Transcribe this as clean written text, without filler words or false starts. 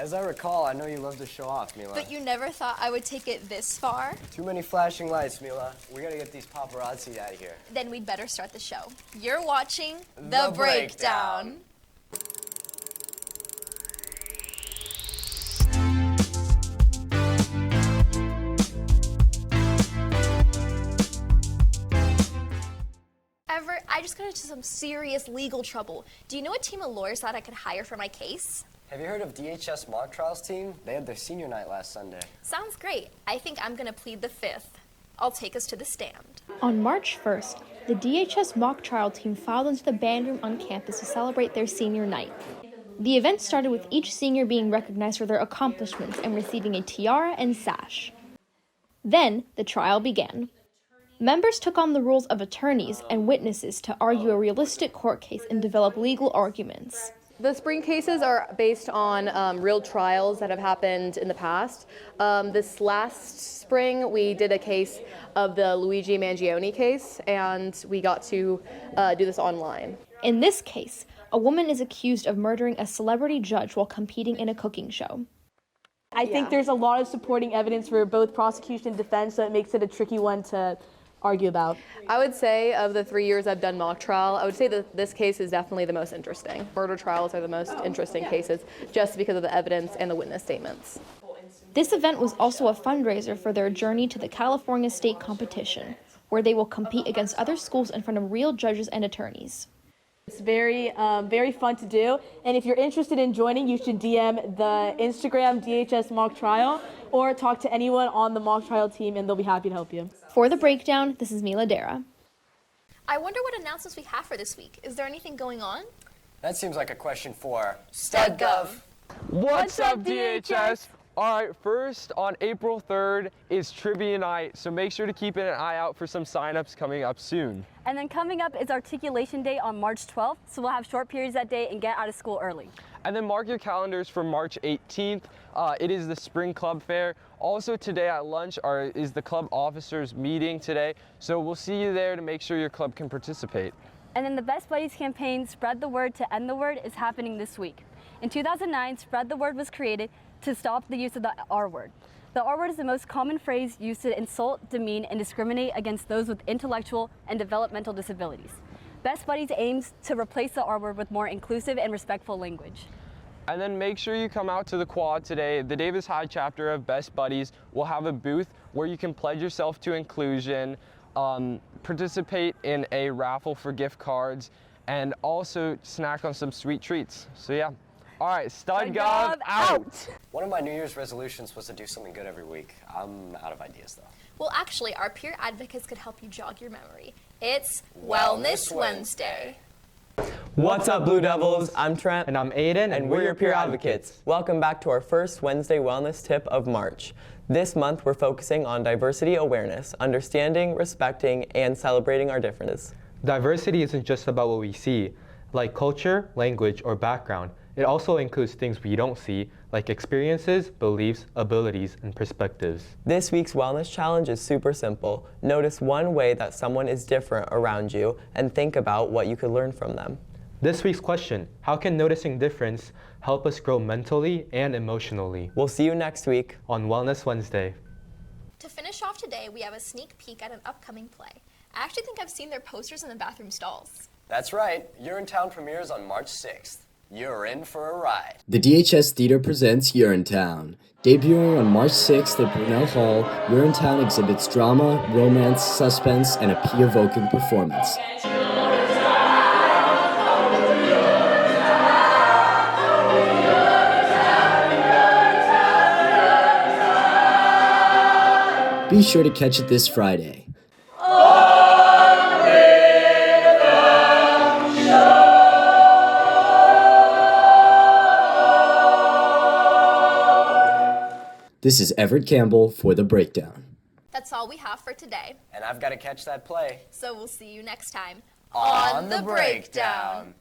As I recall, I know you love to show off, Mila. But you never thought I would take it this far? Too many flashing lights, Mila. We gotta get these paparazzi out of here. Then we'd better start the show. You're watching The Breakdown. Everett, I just got into some serious legal trouble. Do you know a team of lawyers that I could hire for my case? Have you heard of DHS Mock Trial's team? They had their senior night last Sunday. Sounds great. I think I'm gonna plead the fifth. I'll take us to the stand. On March 1st, the DHS Mock Trial team filed into the band room on campus to celebrate their senior night. The event started with each senior being recognized for their accomplishments and receiving a tiara and sash. Then, the trial began. Members took on the roles of attorneys and witnesses to argue a realistic court case and develop legal arguments. The spring cases are based on real trials that have happened in the past. This last spring, we did a case of the Luigi Mangione case, and we got to do this online. In this case, a woman is accused of murdering a celebrity judge while competing in a cooking show. I think there's a lot of supporting evidence for both prosecution and defense, so it makes it a tricky one to argue about. I would say of the 3 years I've done mock trial, I would say that this case is definitely the most interesting. Murder trials are the most interesting cases just because of the evidence and the witness statements. This event was also a fundraiser for their journey to the California State competition, where they will compete against other schools in front of real judges and attorneys. It's very fun to do, and if you're interested in joining, you should DM the Instagram DHS Mock Trial or talk to anyone on the mock trial team and they'll be happy to help you. For The Breakdown, this is Mila Dera. I wonder what announcements we have for this week. Is there anything going on? That seems like a question for StudGov. What's up, DHS? All right, first on April 3rd is Trivia Night, so make sure to keep an eye out for some signups coming up soon. And then coming up is Articulation Day on March 12th, so we'll have short periods that day and get out of school early. And then mark your calendars for March 18th. It is the Spring Club Fair. Also today at lunch is the club officers meeting today, so we'll see you there to make sure your club can participate. And then the Best Buddies campaign, Spread the Word to End the Word, is happening this week. In 2009, Spread the Word was created to stop the use of the R word. The R word is the most common phrase used to insult, demean, and discriminate against those with intellectual and developmental disabilities. Best Buddies aims to replace the R word with more inclusive and respectful language. And then make sure you come out to the quad today. The Davis High chapter of Best Buddies will have a booth where you can pledge yourself to inclusion, participate in a raffle for gift cards, and also snack on some sweet treats. So yeah. All right, StudGov out! One of my New Year's resolutions was to do something good every week. I'm out of ideas, though. Well, actually, our peer advocates could help you jog your memory. It's Wellness Wednesday. What's up, Blue Devils? I'm Trent. And I'm Aiden. And we're your peer advocates. Welcome back to our first Wednesday Wellness Tip of March. This month, we're focusing on diversity awareness, understanding, respecting, and celebrating our differences. Diversity isn't just about what we see, like culture, language, or background. It also includes things we don't see, like experiences, beliefs, abilities, and perspectives. This week's wellness challenge is super simple. Notice one way that someone is different around you and think about what you could learn from them. This week's question, how can noticing difference help us grow mentally and emotionally? We'll see you next week on Wellness Wednesday. To finish off today, we have a sneak peek at an upcoming play. I actually think I've seen their posters in the bathroom stalls. That's right. Urinetown premieres on March 6th. You're in for a ride. The DHS Theater presents Urinetown. Debuting on March 6th at Brunel Hall, Urinetown exhibits drama, romance, suspense, and a pee-evoking performance. Be sure to catch it this Friday. This is Everett Campbell for The Breakdown. That's all we have for today. And I've got to catch that play. So we'll see you next time on The Breakdown.